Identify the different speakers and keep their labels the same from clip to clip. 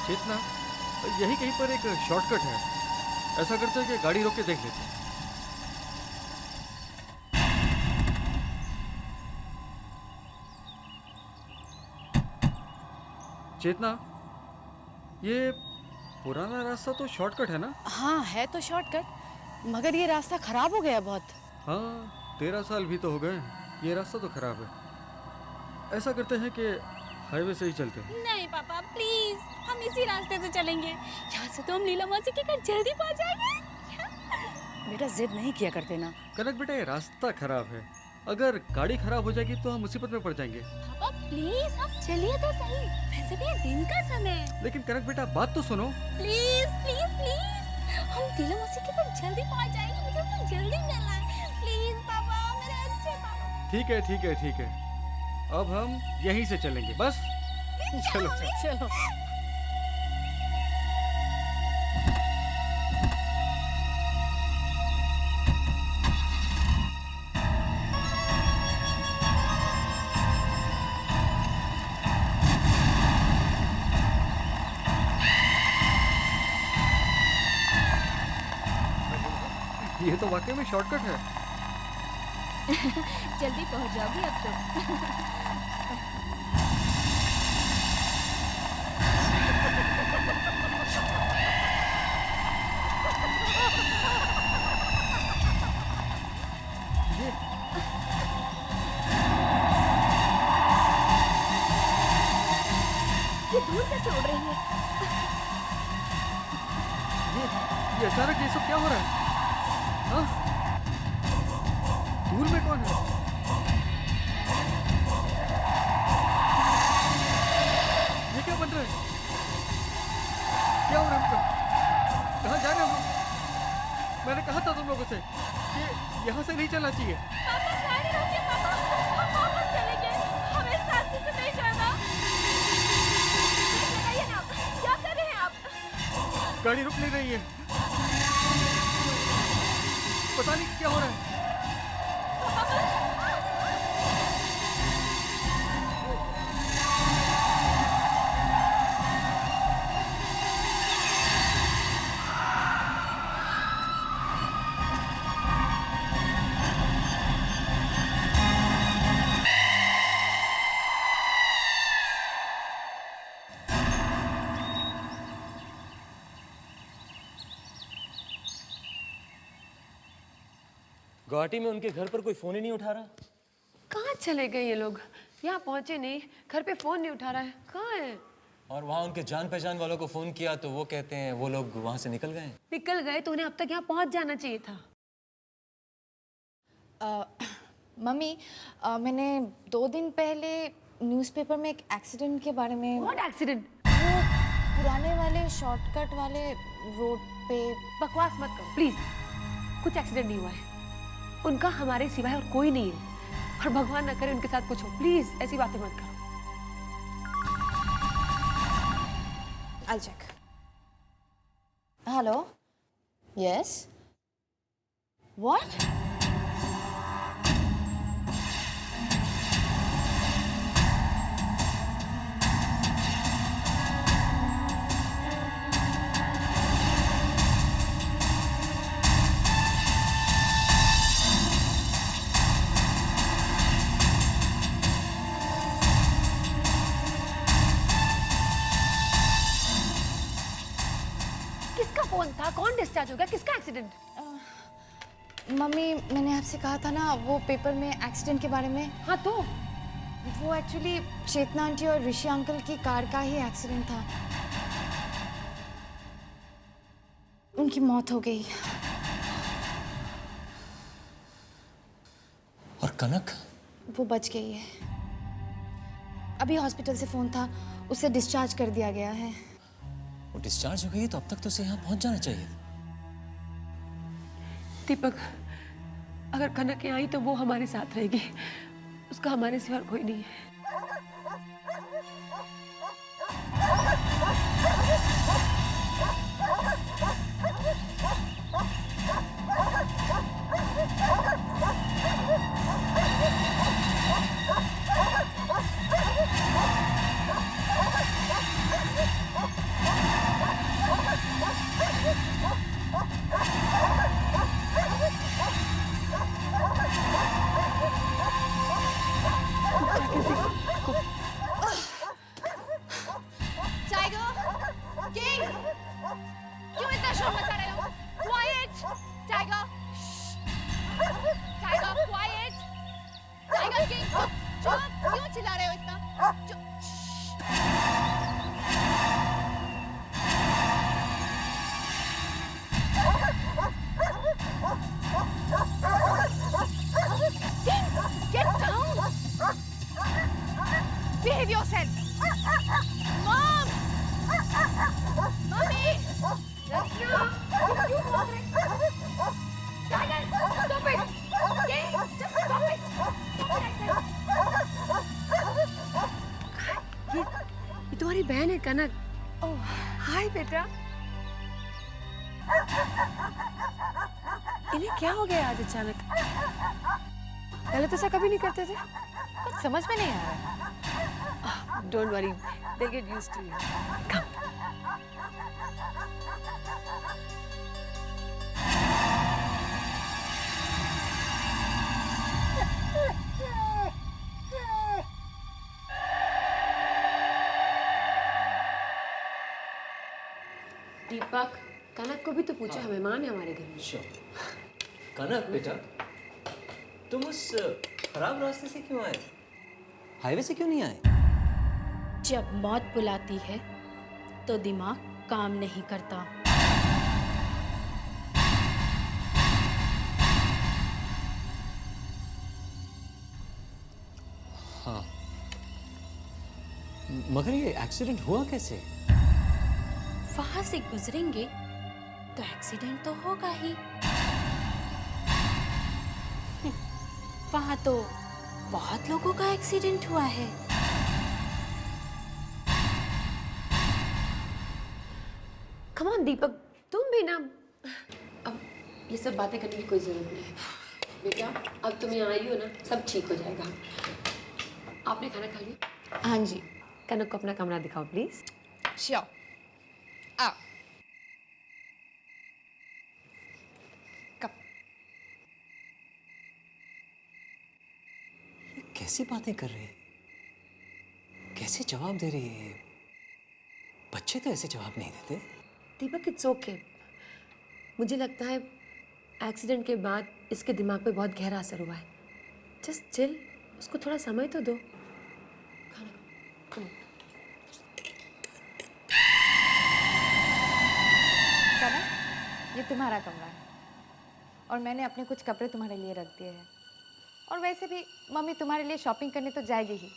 Speaker 1: चेतना, यही कहीं पर एक शॉर्टकट है। ऐसा करते हैं कि गाड़ी रोक के देख लेते हैं। चेतना, ये पुराना रास्ता तो शॉर्टकट है ना?
Speaker 2: हाँ है तो शॉर्टकट, मगर ये रास्ता खराब हो गया बहुत।
Speaker 1: हाँ, 13 साल भी तो हो गए। ये रास्ता तो खराब है। ऐसा करते हैं कि हाईवे से ही चलते हैं।
Speaker 3: नहीं पापा प्लीज, हम इसी रास्ते से चलेंगे। यहाँ से तो हम लीला मौसी के घर जल्दी पहुँच जाएंगे।
Speaker 2: बेटा जिद नहीं किया करते ना।
Speaker 1: कनक बेटा, ये रास्ता खराब है। अगर गाड़ी खराब हो जाएगी तो हम मुसीबत में पड़ जाएंगे।
Speaker 3: पापा प्लीज आप चलिए तो सही, वैसे भी ये दिन का समय है।
Speaker 1: लेकिन कनक बेटा, बात तो सुनो।
Speaker 3: प्लीज प्लीज प्लीज, हम लीला मौसी के घर जल्दी पहुँच जाएंगे, मुझे उनसे जल्दी मिलना है। प्लीज पापा, मेरे अच्छे पापा।
Speaker 1: ठीक है ठीक है ठीक है, अब हम यहीं से चलेंगे बस। चलो
Speaker 2: चलो।
Speaker 1: ये तो वाकई में शॉर्टकट है।
Speaker 3: जल्दी पहुँच जाओगी अब तो।
Speaker 1: ये
Speaker 3: ये धूल कैसे उड़ रही है?
Speaker 1: ये अचानक ये सब क्या हो रहा है? हाँ? धूल में कौन है? ये क्या बन रहा है? क्या हो रहा है हमको? कहाँ जा रहे हैं हम लोग? मैंने कहा था तुम लोगों से कि यहाँ से नहीं चलना चाहिए।
Speaker 3: पापा गाड़ी रोकिए पापा, हम वापस चलेंगे, हमें इस रास्ते से नहीं जाना। लगाइए ना, क्या कर रहे हैं आप?
Speaker 1: गाड़ी रुक नहीं रही है। पता नहीं क्या हो रहा है।
Speaker 4: गुवाहाटी में उनके घर पर कोई फोन ही नहीं उठा रहा।
Speaker 5: कहाँ चले गए ये लोग? यहाँ पहुंचे नहीं, घर पे फोन नहीं उठा रहा है, कहाँ है?
Speaker 4: और वहाँ उनके जान पहचान वालों को फोन किया तो वो कहते हैं वो लोग वहाँ से निकल गए।
Speaker 5: निकल गए तो उन्हें अब तक यहाँ पहुंच जाना चाहिए था।
Speaker 6: मम्मी, मैंने 2 दिन पहले न्यूज़पेपर में एक एक्सीडेंट के बारे में।
Speaker 5: What accident?
Speaker 6: वो पुराने वाले शॉर्टकट वाले रोड पे।
Speaker 5: बकवास मत करो प्लीज, कुछ एक्सीडेंट नहीं हुआ है। उनका हमारे सिवाय और कोई नहीं है, और भगवान न करे उनके साथ कुछ हो। प्लीज ऐसी बातें मत करो।
Speaker 6: I'll check. Hello? Yes? What?
Speaker 5: किसका फोन था? कौन डिस्चार्ज हो गया? किसका एक्सीडेंट?
Speaker 6: मम्मी, मैंने आपसे कहा था ना वो पेपर में एक्सीडेंट के बारे में।
Speaker 5: हाँ तो
Speaker 6: वो एक्चुअली चेतना आंटी और ऋषि अंकल की कार का ही एक्सीडेंट था। उनकी मौत हो गई।
Speaker 4: और कनक?
Speaker 6: वो बच गई है। अभी हॉस्पिटल से फोन था, उसे डिस्चार्ज कर दिया गया है।
Speaker 4: वो डिस्चार्ज हो गई तो अब तक तो उसे यहाँ पहुँच जाना चाहिए।
Speaker 5: दीपक, अगर कनक यहाँ आई तो वो हमारे साथ रहेगी, उसका हमारे सिवा कोई नहीं है।
Speaker 2: Behave yourself. Mom! Mommy! Rachna! You walk right. Tiger! Stop it! Okay? Just stop it! Stop it, I said.
Speaker 5: ये तुम्हारी बहन है कनक। ओह हाय बेटा। इन्हें क्या हो गया आज अचानक? पहले तो ऐसा कभी नहीं करते थे।
Speaker 6: कुछ समझ में नहीं आ रहा।
Speaker 5: Don't worry, they'll get used to you. Come. दीपक, कनक को भी तो पूछो, मेहमान है हमारे घर में।
Speaker 4: कनक बेटा, तुम उस खराब रास्ते से क्यों आए? हाईवे से क्यों नहीं आए?
Speaker 3: जब मौत बुलाती है तो दिमाग काम नहीं करता।
Speaker 4: हाँ, मगर ये एक्सीडेंट हुआ कैसे?
Speaker 3: वहां से गुजरेंगे तो एक्सीडेंट तो होगा ही। वहां तो बहुत लोगों का एक्सीडेंट हुआ है।
Speaker 5: Come on दीपक, तुम भी ना। अब ये सब बातें करने की कोई जरूरत नहीं है बेटा। अब तुम यहाँ आई हो ना, सब ठीक हो जाएगा। आपने खाना खा लिया?
Speaker 6: हाँ जी।
Speaker 5: कनक को अपना कमरा दिखाओ प्लीज।
Speaker 6: श्योर। Uh cup.
Speaker 4: ये कैसी बातें कर रही है? कैसे जवाब दे रही है? बच्चे तो ऐसे जवाब नहीं देते।
Speaker 5: दीपक इट्स ओके। मुझे लगता है एक्सीडेंट के बाद इसके दिमाग पे बहुत गहरा असर हुआ है। जस्ट चिल, उसको थोड़ा समय तो दो। खाना खाओ।
Speaker 6: कनक, ये तुम्हारा कमरा है और मैंने अपने कुछ कपड़े तुम्हारे लिए रख दिए हैं। और वैसे भी मम्मी तुम्हारे लिए शॉपिंग करने तो जाएगी ही।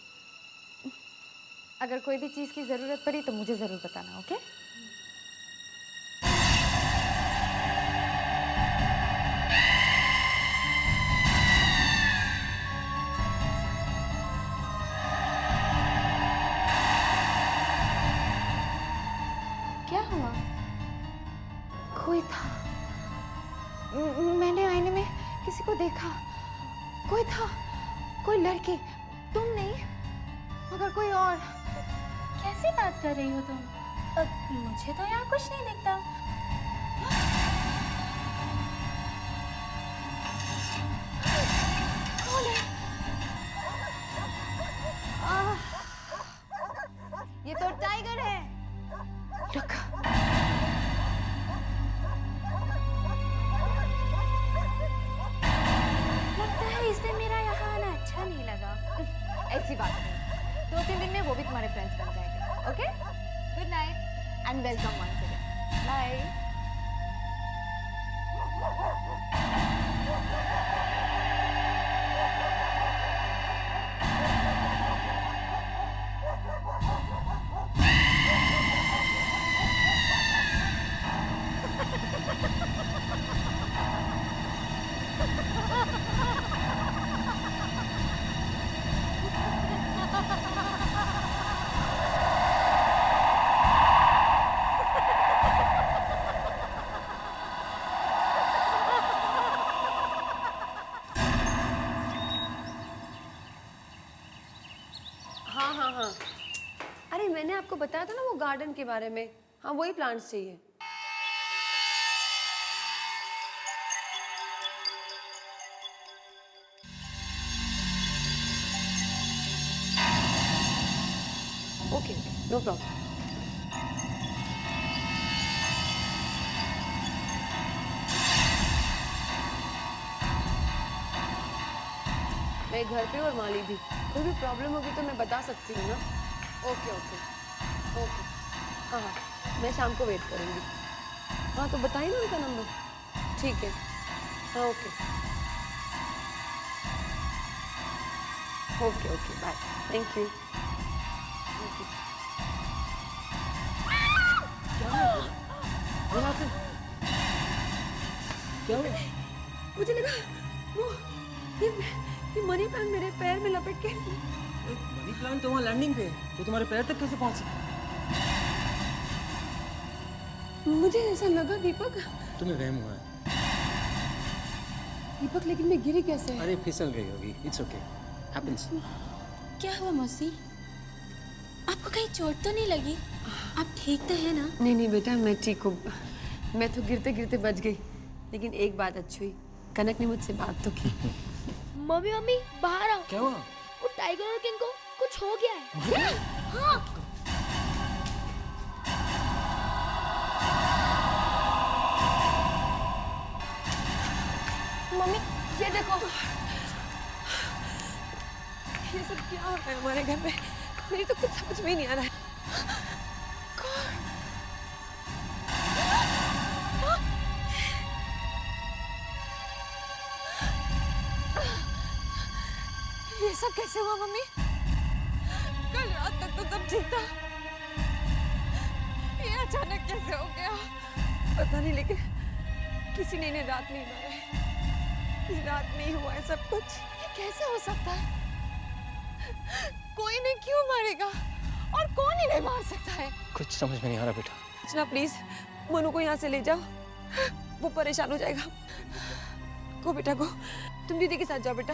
Speaker 6: अगर कोई भी चीज़ की ज़रूरत पड़ी तो मुझे ज़रूर बताना, ओके? क्या हुआ? कोई था। मैंने आईने में किसी को देखा। कोई था, कोई लड़की। तुम नहीं, मगर कोई और।
Speaker 3: कैसी बात कर रही हो तुम? मुझे तो यहाँ कुछ नहीं दिखता।
Speaker 6: कौन है? ये तो टाइगर है। Look.
Speaker 3: लगता है इसे मेरा यहाँ आना अच्छा नहीं लगा।
Speaker 6: ऐसी बात नहीं। 2-3 दिन में वो भी तुम्हारे फ्रेंड्स बन जाएंगे, okay? Good night and welcome once again. Bye.
Speaker 5: हाँ, अरे मैंने आपको बताया था ना वो गार्डन के बारे में। हाँ, वही प्लांट्स चाहिए। Okay, no problem. मैं घर पे और माली भी। कोई भी प्रॉब्लम होगी तो मैं बता सकती हूँ ना। Okay okay okay. हाँ हाँ, मैं शाम को वेट करूँगी। हाँ तो बताइए ना उनका नंबर। ठीक है, हाँ okay okay okay, bye, thank you.
Speaker 4: क्या हुआ?
Speaker 5: मुझे लगा वो ये मनी प्लांट मेरे पैर में लपेट के।
Speaker 4: मनी प्लांट तो वहाँ लैंडिंग पे है, तो तुम्हारे पैर तक कैसे पहुँच सकता?
Speaker 5: मुझे ऐसा लगा दीपक।
Speaker 4: तुम्हें वहम हुआ है।
Speaker 5: दीपक लेकिन मैं गिरी कैसे?
Speaker 4: अरे फिसल गई होगी। It's okay, happens.
Speaker 3: क्या हुआ मौसी? आपको कहीं चोट तो नहीं लगी? आप ठीक तो है ना?
Speaker 5: नहीं नहीं बेटा, मैं ठीक हूँ। मैं तो गिरते गिरते बच गई, लेकिन एक बात अच्छी हुई, कनक ने मुझसे बात तो की।
Speaker 2: मम्मी मम्मी बाहर आओ।
Speaker 4: क्या हुआ?
Speaker 2: वो टाइगर और किंग को कुछ हो गया है। हाँ।
Speaker 5: मम्मी ये देखो, ये सब क्या हो रहा है हमारे घर में? मेरी तो कुछ समझ में ही नहीं आ रहा है। ये सब कैसे हुआ मम्मी? कल रात तक तो सब ठीक था, ये अचानक कैसे हो गया पता नहीं, लेकिन किसी ने इन्हें रात नहीं मारा है। ये रात में ही हुआ है सब कुछ। ये कैसे हो सकता है? कोई इन्हें क्यों मारेगा और कौन इन्हें मार सकता है?
Speaker 4: कुछ समझ में नहीं आ रहा बेटा।
Speaker 5: अर्चना प्लीज मनु को यहाँ से ले जाओ, वो परेशान हो जाएगा। को बेटा को, तुम दीदी के साथ जाओ बेटा।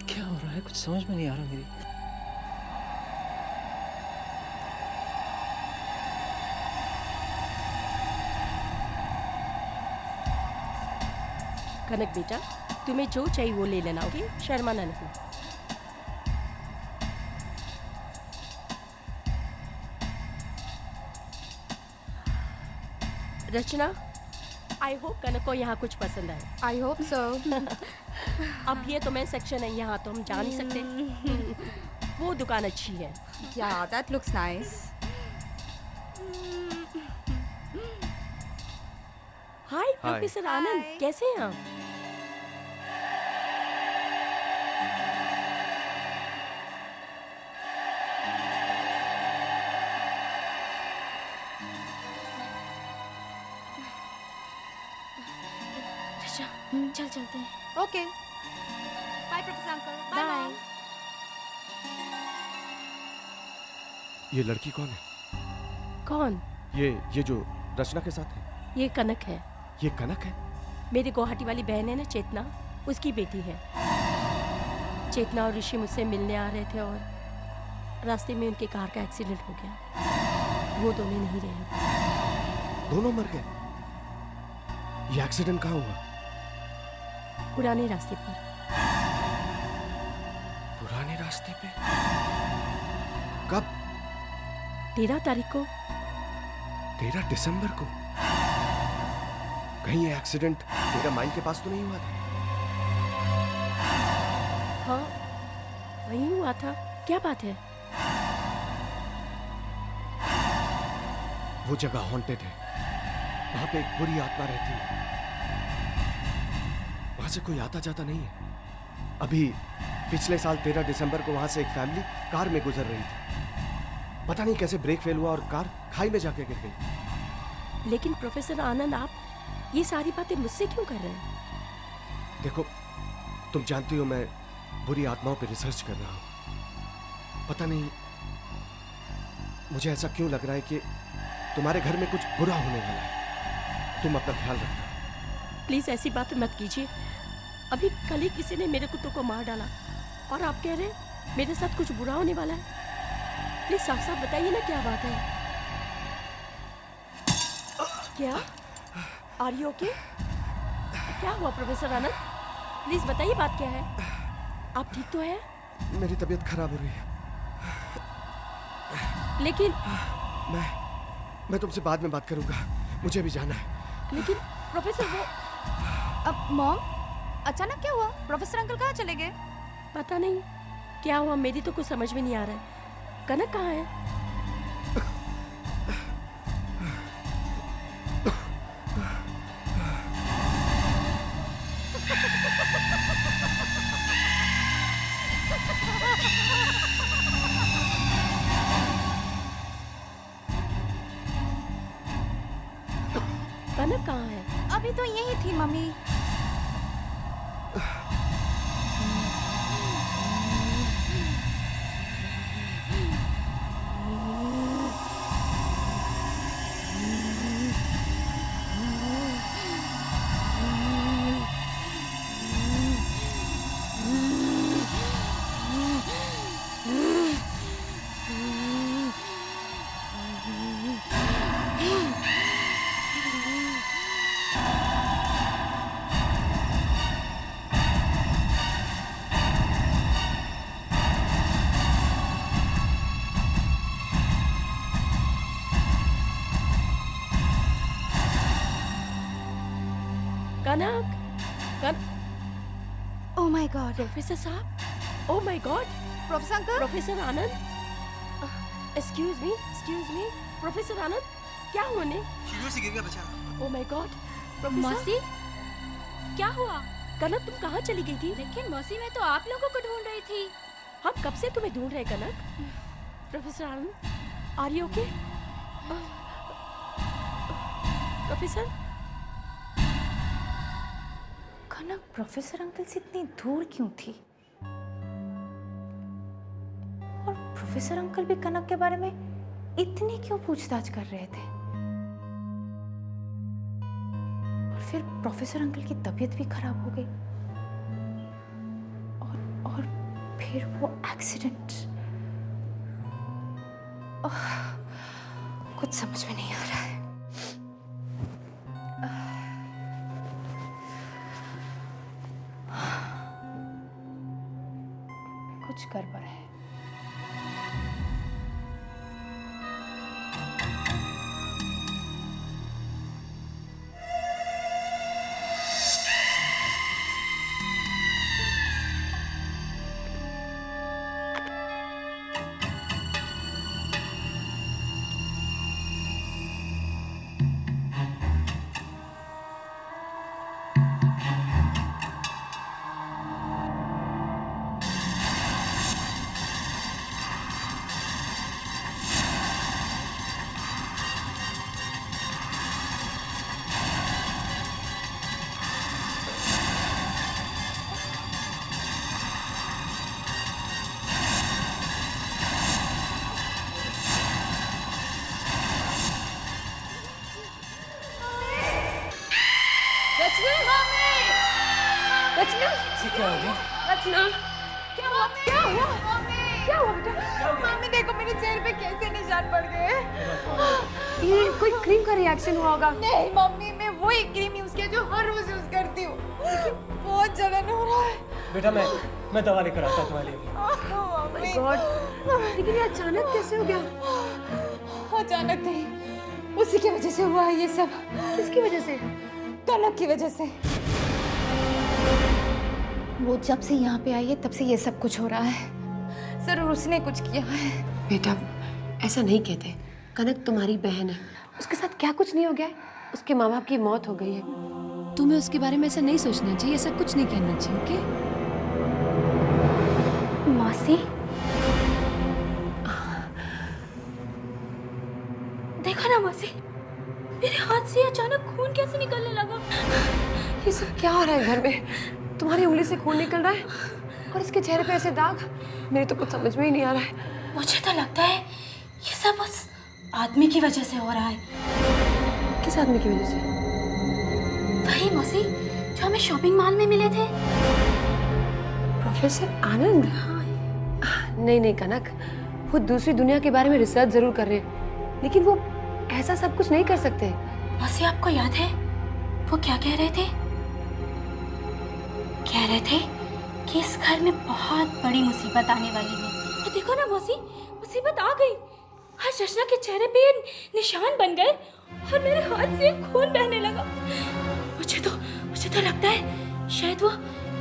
Speaker 4: क्या हो रहा है? कुछ समझ में नहीं आ रहा मेरी।
Speaker 7: कनक बेटा, तुम्हें जो चाहिए वो ले लेना, ओके? शर्माना नहीं। रचना, आई होप कनक को यहाँ कुछ पसंद आए।
Speaker 6: I hope so.
Speaker 7: अब ये तो मैं सेक्शन है, यहाँ तो हम जा नहीं सकते। वो दुकान अच्छी है।
Speaker 6: Yeah that looks nice.
Speaker 7: Hi professor Anand, कैसे हैं आप?
Speaker 3: चल चलते हैं।
Speaker 6: Okay bye professor uncle. Bye bye.
Speaker 8: ये लड़की कौन है?
Speaker 7: कौन?
Speaker 8: ये जो रचना के साथ है,
Speaker 7: ये कनक है।
Speaker 8: ये कनक है?
Speaker 7: मेरी गुवाहाटी वाली बहन है ना चेतना, उसकी बेटी है। चेतना और ऋषि मुझसे मिलने आ रहे थे और रास्ते में उनकी कार का एक्सीडेंट हो गया। वो दोनों नहीं रहे।
Speaker 8: दोनों मर गए? ये एक्सीडेंट कहाँ हुआ?
Speaker 7: पुराने रास्ते पर।
Speaker 8: पुराने रास्ते पे? कब?
Speaker 7: 13 तारीख को।
Speaker 8: 13 दिसंबर को? कहीं ये एक्सीडेंट तेरा माइन के पास तो नहीं हुआ था?
Speaker 7: हाँ वही हुआ था। क्या बात है?
Speaker 8: वो जगह हॉन्टेड है, वहां पे एक बुरी आत्मा रहती है। वहां से कोई आता जाता नहीं है। अभी पिछले साल 13 दिसंबर को वहां से एक फैमिली कार में गुजर रही थी। पता नहीं कैसे ब्रेक फेल हुआ और कार खाई में जाके गिर गई।
Speaker 7: लेकिन प्रोफेसर आनंद, आप ये सारी बातें मुझसे क्यों कर रहे हैं?
Speaker 8: देखो, तुम जानती हो मैं बुरी आत्माओं पे रिसर्च कर रहा हूं। पता नहीं मुझे ऐसा क्यों लग रहा है कि तुम्हारे घर में कुछ बुरा होने वाला है। तुम अपना ख्याल रखना।
Speaker 7: प्लीज ऐसी बात मत कीजिए। अभी कल ही किसी ने मेरे कुत्तों को मार डाला और आप कह रहे हैं मेरे साथ कुछ बुरा होने वाला है। प्लीज साफ साफ बताइए ना क्या बात है। क्या? Are you okay? क्या हुआ प्रोफेसर आनंद? प्लीज बताइए बात क्या है। आप ठीक तो है?
Speaker 8: मेरी तबीयत खराब हो रही है।
Speaker 7: लेकिन
Speaker 8: मैं तुमसे बाद में बात करूंगा, मुझे भी जाना है।
Speaker 7: लेकिन प्रोफेसर वो
Speaker 6: अब मॉम, अचानक क्या हुआ? प्रोफेसर अंकल कहाँ चले गए?
Speaker 7: पता नहीं क्या हुआ, मेरी तो कुछ समझ में नहीं आ रहा है। कनक कहाँ है?
Speaker 6: अभी तो यही थी मम्मी।
Speaker 7: Kanak,
Speaker 6: oh my god,
Speaker 7: professor साहब, oh my god,
Speaker 6: professor uncle.
Speaker 7: Professor Anand, excuse me, professor Anand, क्या हुआ ने?
Speaker 9: सीढ़ियों से गिर गया बेचारा।
Speaker 7: Oh my god, professor.
Speaker 3: मौसी, क्या हुआ?
Speaker 7: कनक तुम कहाँ चली गई थी?
Speaker 3: लेकिन मौसी, मैं तो आप लोगों को ढूंढ रही थी।
Speaker 7: हम कब से तुम्हें ढूंढ रहे Kanak. Professor Anand, are you okay? Professor
Speaker 6: Kanak professor uncle से इतनी दूर क्यों थी? और प्रोफेसर अंकल भी कनक के बारे में इतनी क्यों पूछताछ कर रहे थे? और फिर प्रोफेसर अंकल की तबीयत भी खराब हो गई और फिर वो एक्सीडेंट। कुछ समझ में नहीं आ रहा है। कुछ गड़बड़ है।
Speaker 4: क्या हो गया?
Speaker 5: रचना, क्या हुआ? क्या हुआ? क्या हुआ बेटा?
Speaker 6: मम्मी देखो मेरे चेहरे पे कैसे निशान पड़ गए।
Speaker 5: ये कोई क्रीम का रिएक्शन हुआ होगा।
Speaker 6: नहीं मम्मी, मैं वही क्रीम यूज किया जो हर रोज यूज करती हूँ। बहुत जलन हो रहा है।
Speaker 4: बेटा मैं दवा लेकर आता हूँ तुम्हारे लिए।
Speaker 6: मम्मी,
Speaker 5: गॉड, लेकिन ये अचानक कैसे हो गया?
Speaker 6: अचानक नहीं, उसी की वजह से हुआ है ये सब।
Speaker 5: किसकी वजह से?
Speaker 6: कनक की वजह से। वो जब से यहाँ पे आई है तब से ये सब कुछ हो रहा है। जरूर उसने कुछ किया है।
Speaker 5: बेटा, ऐसा नहीं कहते। कनक तुम्हारी बहन है, उसके साथ क्या कुछ नहीं हो गया है। उसके माँ बाप की मौत हो गई है। तुम्हें उसके बारे में ऐसा नहीं सोचना चाहिए, ऐसा कुछ नहीं कहना चाहिए, ओके?
Speaker 6: मौसी,
Speaker 3: देखा ना मौसी, मेरे हाथ से अचानक खून कैसे निकलने लगा।
Speaker 5: ये सब क्या हो रहा है घर में? तुम्हारी उंगली से खून निकल रहा है और इसके चेहरे पे ऐसे दाग। मेरे तो कुछ समझ में ही नहीं आ रहा है।
Speaker 3: मुझे तो लगता है ये सब बस आदमी की वजह से हो रहा है।
Speaker 5: किस आदमी की वजह से?
Speaker 3: वही मौसी जो हमें शॉपिंग मॉल में मिले थे।
Speaker 5: प्रोफेसर आनंद? नहीं नहीं कनक, वो दूसरी दुनिया के बारे में रिसर्च जरूर कर रहे हैं, लेकिन वो ऐसा सब कुछ नहीं कर सकते।
Speaker 3: मौसी, आपको याद है वो क्या कह रहे थे? कह रहे थे कि इस घर में बहुत बड़ी मुसीबत आने वाली है। और देखो ना मौसी, मुसीबत आ गई। आज रचना के चेहरे पे ये निशान बन गए और मेरे हाथ से खून बहने लगा। मुझे तो लगता है शायद वो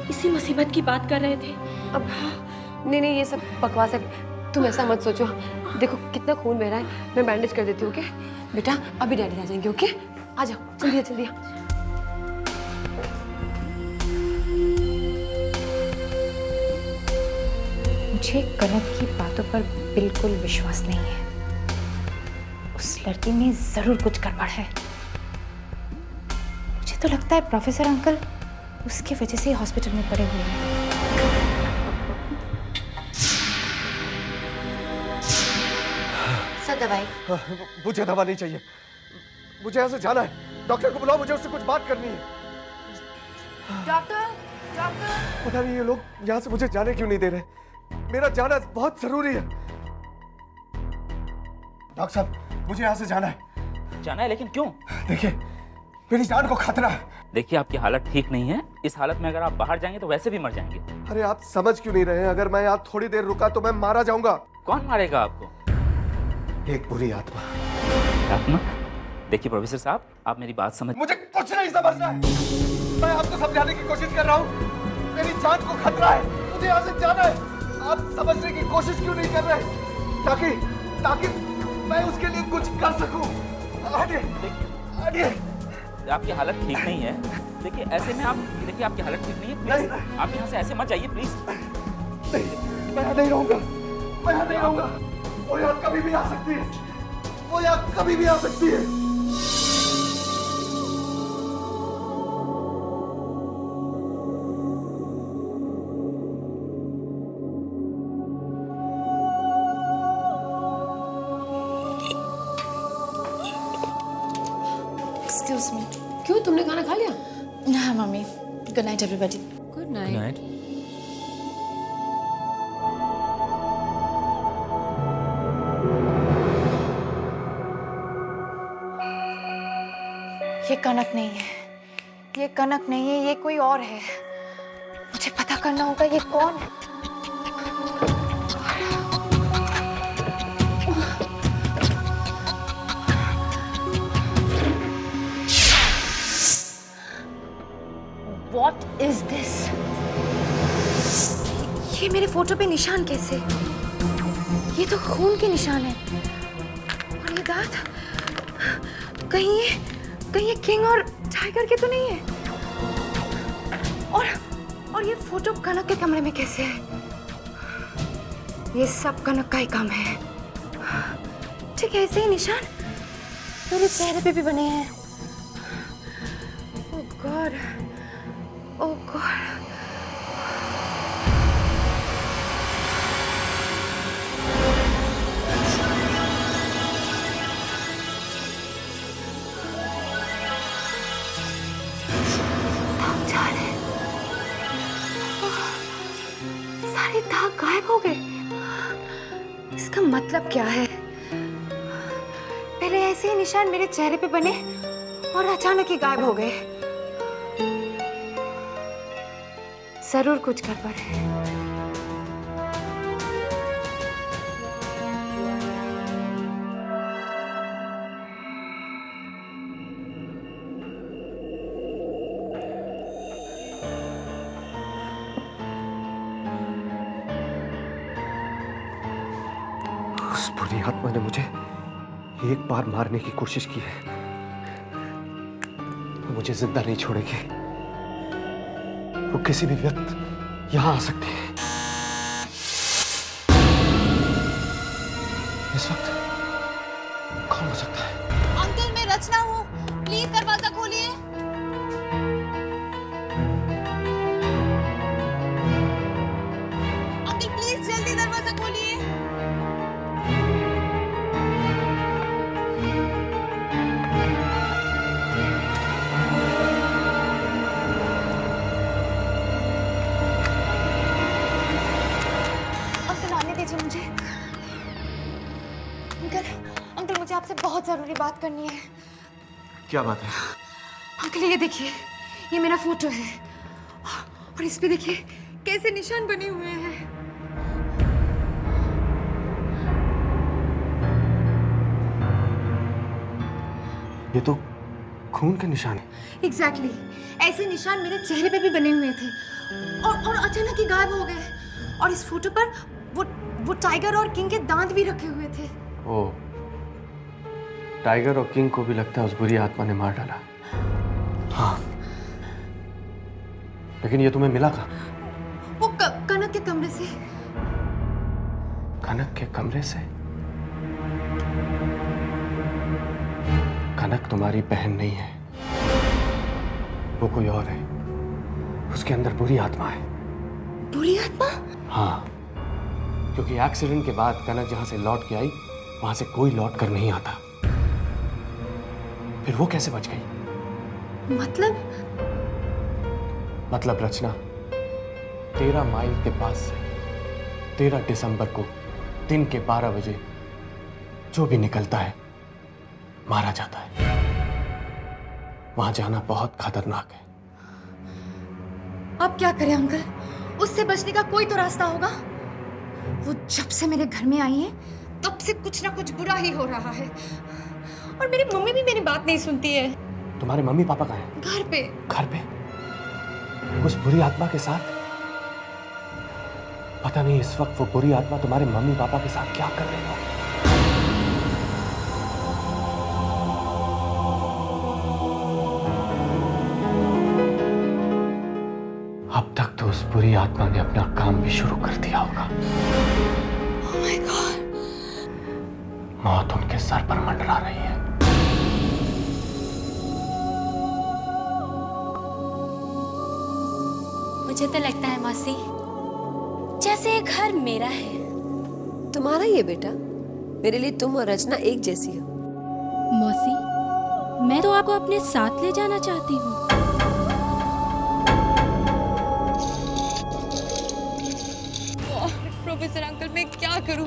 Speaker 3: इसी मुसीबत की बात कर रहे थे।
Speaker 5: अब नहीं नहीं, ये सब बकवास है। तुम ऐसा मत सोचो। देखो कितना खून बह रहा है, मैं बैंडेज कर देती हूँ, ओके? बेटा अभी डैडी आ जाएंगे, ओके? आ जाओ, जल्दी जल्दी।
Speaker 6: मुझे कनक की बातों पर बिल्कुल विश्वास नहीं है। उस लड़की में जरूर कुछ गड़बड़ है। मुझे मुझे तो लगता है प्रोफेसर अंकल उसके वजह से हॉस्पिटल में पड़े हुए हैं। सर दवाई।
Speaker 8: मुझे दवा नहीं चाहिए, मुझे यहाँ से जाना है। डॉक्टर को बुलाओ, मुझे उससे कुछ बात करनी है।
Speaker 6: Doctor, doctor.
Speaker 8: पता नहीं ये लोग यहाँ से मुझे जाने क्यों नहीं दे रहे। मेरा जाना बहुत जरूरी है। डॉक्टर साहब, मुझे यहाँ से जाना है।
Speaker 9: जाना है, लेकिन क्यों?
Speaker 8: देखिए, मेरी जान को खतरा है।
Speaker 9: देखिए, आपकी हालत ठीक नहीं है। इस हालत में अगर आप बाहर जाएंगे तो वैसे भी मर जाएंगे।
Speaker 8: अरे आप समझ क्यों नहीं रहे हैं? अगर मैं यहाँ थोड़ी देर रुका तो मैं मारा जाऊंगा।
Speaker 9: कौन मारेगा आपको?
Speaker 8: एक बुरी आत्मा।
Speaker 9: आत्मा? देखिए प्रोफेसर साहब, आप मेरी बात समझ।
Speaker 8: मुझे कुछ नहीं समझना है। मैं आपको समझाने की कोशिश कर रहा हूँ। मेरी जान को खतरा है, मुझे यहाँ से जाना है। आप समझने की कोशिश क्यों नहीं कर रहे? ताकि मैं उसके लिए कुछ कर सकूं। हटिए।
Speaker 9: आपकी हालत ठीक नहीं है। देखिए, ऐसे में आप देखिए, आपकी हालत ठीक नहीं है। प्लीज आप यहाँ से ऐसे मत जाइए, प्लीज।
Speaker 8: मैं यहाँ नहीं रहूंगा। वो यहाँ कभी भी आ सकती है।
Speaker 6: Excuse me.
Speaker 5: क्यों, तुमने खाना खा लिया?
Speaker 6: हाँ mummy. Good night everybody.
Speaker 5: Good night.
Speaker 6: ये कनक नहीं है, ये कोई और है। मुझे पता करना होगा ये कौन है। What is this? ये मेरे फोटो पे निशान कैसे? ये तो खून के निशान है। और ये दांत कहीं ये किंग और टाइगर के तो नहीं है। और ये फोटो कनक के कमरे में कैसे है? ये सब कनक का ही काम है। ठीक है, ऐसे ही निशान मेरे चेहरे पे भी बने हैं। ओह गॉड, ओह गॉड। सारे दाग गायब हो गए। इसका मतलब क्या है? पहले ऐसे ही निशान मेरे चेहरे पे बने और अचानक ही गायब हो गए। जरूर कुछ गड़बड़ है।
Speaker 8: उस बुरी आत्मा ने मुझे एक बार मारने की कोशिश की है, वो मुझे जिंदा नहीं छोड़ेगी। वो किसी भी वक्त यहां आ सकती है। इस वक्त कौन हो सकता है?
Speaker 6: अंकल, मैं रचना हूँ, प्लीज दरवाजा खोलिए। अंकल प्लीज जल्दी दरवाजा खोलिए। मुझे अंकल मुझे आपसे बहुत जरूरी बात करनी है।
Speaker 8: क्या बात है?
Speaker 6: अंकल ये देखिए, ये मेरा फोटो है और इस पे देखिए कैसे निशान बने हुए हैं।
Speaker 8: ये तो खून के निशान है।
Speaker 6: एग्जैक्टली, ऐसे निशान मेरे चेहरे पे भी बने हुए थे और अचानक ही गायब हो गए। और इस फोटो पर वो टाइगर और किंग के दांत भी रखे हुए थे।
Speaker 8: ओ, टाइगर और किंग को भी लगता है उस बुरी आत्मा ने मार डाला। हाँ, लेकिन ये तुम्हें मिला कहाँ?
Speaker 6: वो कनक के कमरे से।
Speaker 8: कनक के कमरे से? कनक तुम्हारी बहन नहीं है, वो कोई और है। उसके अंदर बुरी आत्मा है।
Speaker 6: बुरी आत्मा?
Speaker 8: हाँ, क्योंकि एक्सीडेंट के बाद कनक जहां से लौट के आई वहां से कोई लौट कर नहीं आता। फिर वो कैसे बच गई? मतलब रचना, 13 माइल के पास से 13 दिसंबर को दिन के 12 बजे जो भी निकलता है मारा जाता है। वहां जाना बहुत खतरनाक है।
Speaker 6: अब क्या करें अंकल? उससे बचने का कोई तो रास्ता होगा। वो जब से मेरे घर में आई है तब से कुछ ना कुछ बुरा ही हो रहा है। और मेरी मम्मी भी मेरी बात नहीं सुनती है।
Speaker 8: तुम्हारे मम्मी पापा कहाँ हैं?
Speaker 6: घर पे।
Speaker 8: घर पे? उस बुरी आत्मा के साथ? पता नहीं इस वक्त वो बुरी आत्मा तुम्हारे मम्मी पापा के साथ क्या कर रही हो। अब तक तो उस बुरी आत्मा ने अपना काम भी शुरू कर दिया होगा।
Speaker 6: Oh my God!
Speaker 8: मौत उनके सर पर मंडरा रही है।
Speaker 3: मुझे तो लगता है मौसी जैसे ये घर मेरा है।
Speaker 5: तुम्हारा ही है बेटा। मेरे लिए तुम और रचना एक जैसी हो।
Speaker 7: मौसी, मैं तो आपको अपने साथ ले जाना चाहती हूँ।
Speaker 6: प्रोफेसर अंकल, मैं क्या करूं?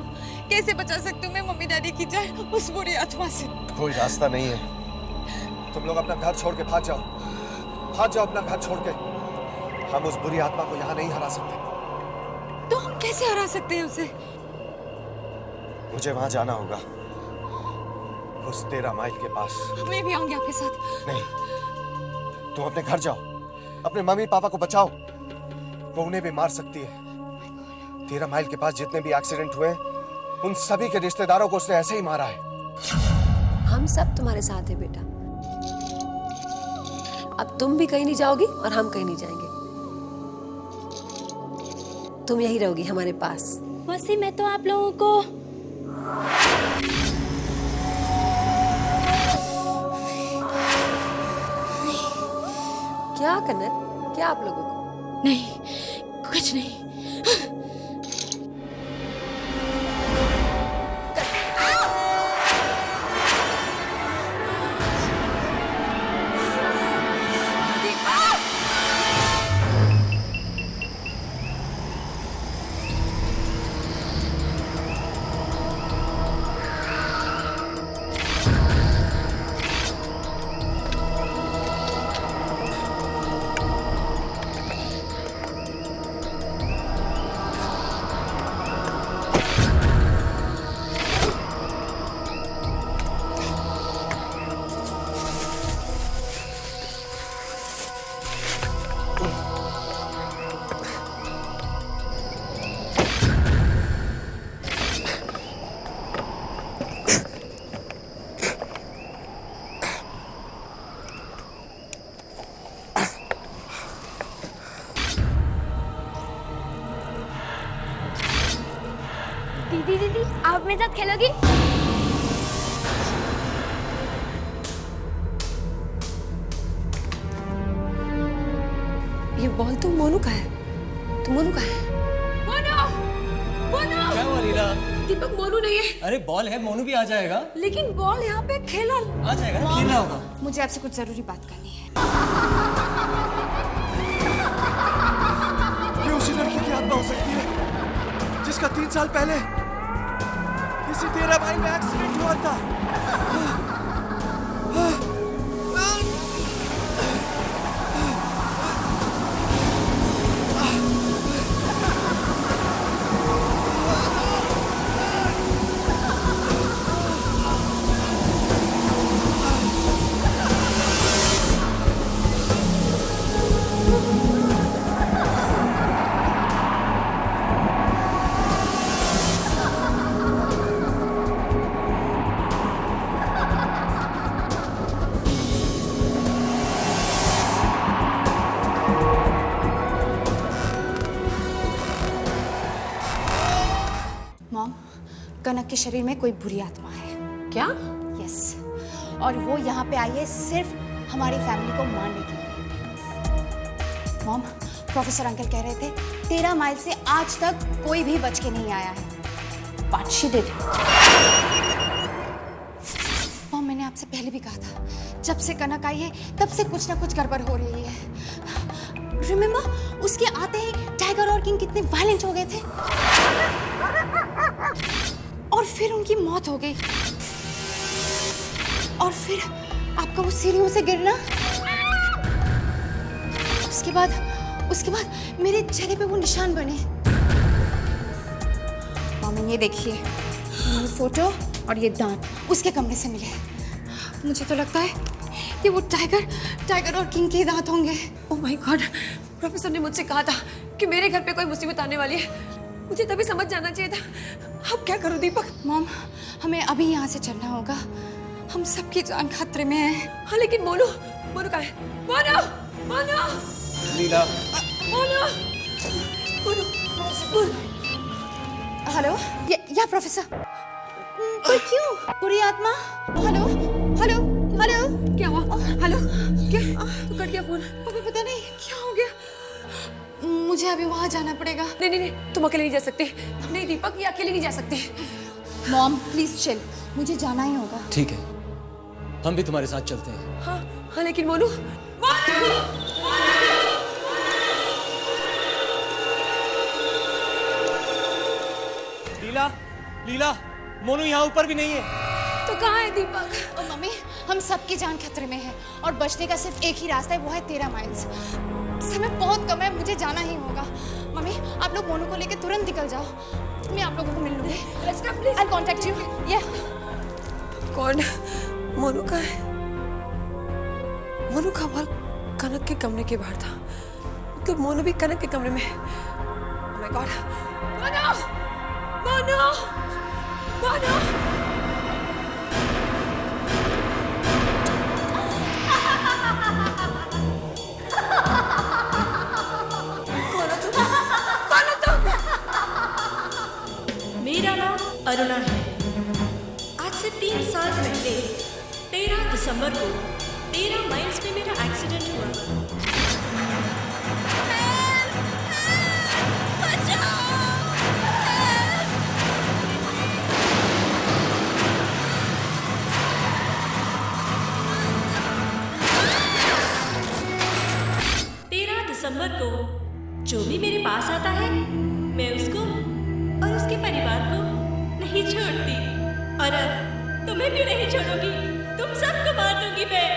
Speaker 6: कैसे बचा सकती हूँ मैं मम्मी डैडी की जान उस बुरी आत्मा से?
Speaker 8: कोई रास्ता नहीं है। तुम लोग अपना घर छोड़ के भाग जाओ। भाग जाओ अपना घर छोड़ के। हम उस बुरी आत्मा को यहाँ नहीं हरा सकते।
Speaker 6: तो हम कैसे हरा सकते हैं उसे?
Speaker 8: मुझे वहां जाना होगा, उस 13 माइल के पास।
Speaker 6: मैं भी आऊंगी आपके साथ।
Speaker 8: नहीं, तुम अपने घर जाओ, अपने मम्मी पापा को बचाओ। वो उन्हें भी मार सकती है। 13 माइल के पास जितने भी एक्सीडेंट हुए उन सभी के रिश्तेदारों को उसने ऐसे ही मारा है।
Speaker 5: हम सब तुम्हारे साथ हैं बेटा। अब तुम भी कहीं नहीं जाओगी और हम कहीं नहीं जाएंगे। तुम यही रहोगी हमारे पास।
Speaker 3: मौसी, मैं तो आप लोगों को
Speaker 5: क्या करना है? क्या आप लोगों को?
Speaker 3: नहीं, कुछ नहीं।
Speaker 2: दीदी आप मेरे साथ खेलोगी?
Speaker 5: ये बॉल तो मोनू का है। तो मोनू का है।
Speaker 4: क्या हुआ लीला?
Speaker 5: दीपक, मोनू नहीं है।
Speaker 4: अरे बॉल है, मोनू भी आ जाएगा।
Speaker 5: लेकिन बॉल यहाँ पे खेला।
Speaker 4: आ जाएगा ना, खेलना होगा।
Speaker 6: मुझे आपसे कुछ जरूरी बात करनी है।
Speaker 8: ये उसी लड़की की आत्मा हो सकती है जिसका 3 साल पहले इसी 13 माइल में एक्सीडेंट हुआ था।
Speaker 6: मॉम, कनक के शरीर में कोई बुरी आत्मा है।
Speaker 5: क्या?
Speaker 6: यस, और वो यहाँ पे आई है सिर्फ हमारी फैमिली को मारने के लिए। मॉम, प्रोफेसर अंकल कह रहे थे 13 माइल से आज तक कोई भी बच के नहीं आया है। But she did. मॉम, मैंने आपसे पहले भी कहा था, जब से कनक आई है तब से कुछ ना कुछ गड़बड़ हो रही है। रिमेम्बर, उसके आते ही टाइगर और किंग कितने वायलेंट हो गए थे और फिर उनकी मौत हो गई। और फिर आपका वो सीढ़ियों से गिरना, उसके बाद मेरे चेहरे पे वो निशान बने। मामा, ये देखिए, ये फोटो और ये दांत उसके कमरे से मिले। मुझे तो लगता है कि वो टाइगर और किंग के दांत होंगे।
Speaker 5: ओह माय गॉड, प्रोफेसर ने मुझसे कहा था कि मेरे घर पे कोई मुसीबत आने वाली है। मुझे तभी समझ जाना चाहिए था। अब क्या करूं दीपक?
Speaker 6: मॉम, हमें अभी यहाँ से चलना होगा। हम सबकी जान खतरे में है।
Speaker 5: हाँ, लेकिन मोनू कहाँ है? मोनू!
Speaker 4: लीला,
Speaker 5: मोनू!
Speaker 6: हेलो, या प्रोफेसर? पर क्यों? बुरी आत्मा? हेलो?
Speaker 5: क्या हुआ? हेलो? क्या? तो कट गया फोन।
Speaker 6: अभी पता नहीं क्या हो गया। मुझे अभी वहाँ जाना पड़ेगा।
Speaker 5: नहीं, तुम अकेले नहीं जा सकते। नहीं दीपक, ये अकेले नहीं जा सकते।
Speaker 6: मॉम, प्लीज चिल, मुझे जाना ही होगा।
Speaker 4: ठीक है, हम भी तुम्हारे साथ चलते हैं।
Speaker 5: हाँ, लेकिन मोनू!
Speaker 4: लीला, मोनू यहाँ ऊपर भी नहीं है।
Speaker 5: तो कहाँ है दीपक?
Speaker 6: ओ मम्मी, हम सबकी जान खतरे में है और बचने का सिर्फ एक ही रास्ता है, वो है 13 माइल्स। समय बहुत कम है, मुझे जाना ही होगा। मम्मी, आप लोग मोनू को लेकर तुरंत निकल जाओ, मैं आप लोगों को मिल लूंगी। I'll contact you. Yeah.
Speaker 5: कौन? मोनू का है? मोनू का बाल कनक के कमरे के बाहर था। मतलब मोनू भी कनक के कमरे में है। Oh my God! मोनू!
Speaker 7: मेरा नाम अरुणा है। आज से 3 साल पहले 13 दिसंबर को 13 माइल्स में मेरा एक्सीडेंट हुआ। बचाओ! 13 दिसंबर को जो भी मेरे पास आता है, मैं उसको और उसके परिवार को नहीं छोड़ती। और अब तुम्हें भी नहीं छोड़ूंगी, तुम सबको मार दूंगी मैं।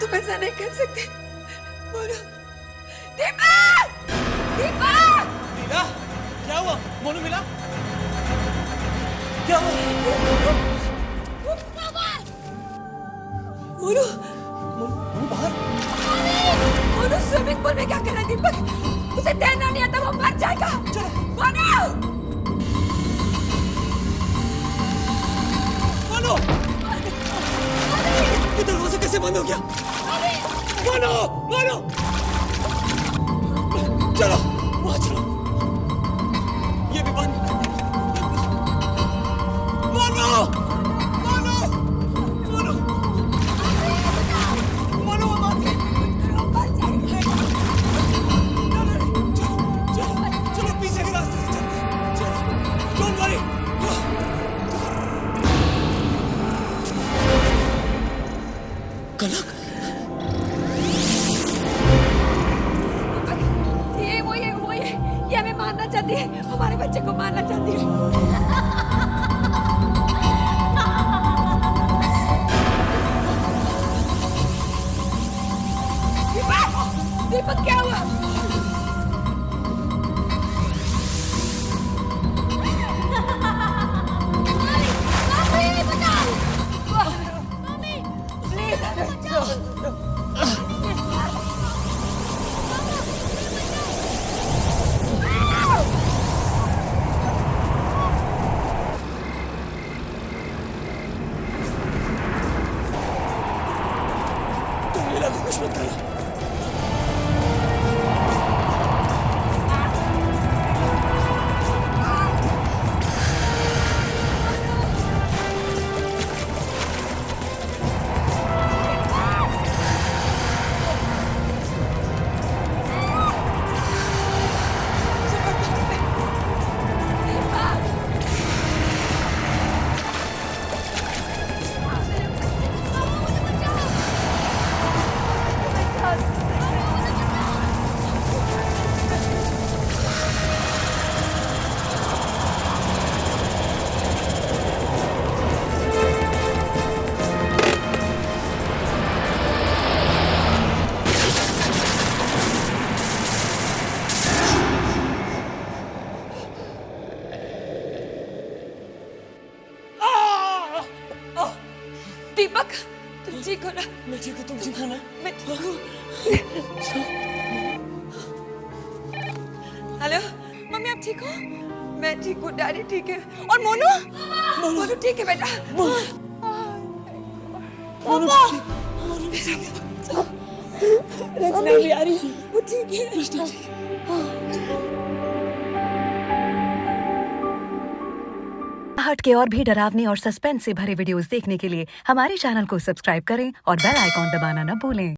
Speaker 5: तुम ऐसा नहीं कर सकते। मोनू! दीपक!
Speaker 4: लीला, क्या हुआ? मोनू मिला? क्या हुआ?
Speaker 5: मोनू
Speaker 4: बाहर?
Speaker 5: मोनू स्विमिंग पूल में क्या कर रहा है दीपक? उसे तैरना नहीं आता, वो मर जाएगा। चलो मोनू!
Speaker 4: ये दरवाजा कैसे बंद हो गया? मोनू! चलो, वहाँ चलो। ये भी बंद। मोनू! चलो पीछे के रास्ते से चलते हैं। चलो, डोंट वरी। कनक!
Speaker 5: वो ये हमें मारना चाहती है, हमारे बच्चे को मारना चाहती है। दीपक, क्या हुआ?
Speaker 4: तुम लीला को कुछ मत करना।
Speaker 5: तुम ठीक हो ना?
Speaker 4: मैं ठीक हूँ, तुम ठीक हो ना?
Speaker 5: मैं ठीक हूँ। हेलो मम्मी, आप ठीक हो? मैं ठीक हूँ, डैडी ठीक है, और मोनू मोनू ठीक है बेटा। रचना भी आ रही है, वो ठीक है।
Speaker 10: हट के और भी डरावनी और सस्पेंस से भरे वीडियोस देखने के लिए हमारे चैनल को सब्सक्राइब करें और बेल आइकॉन दबाना न भूलें।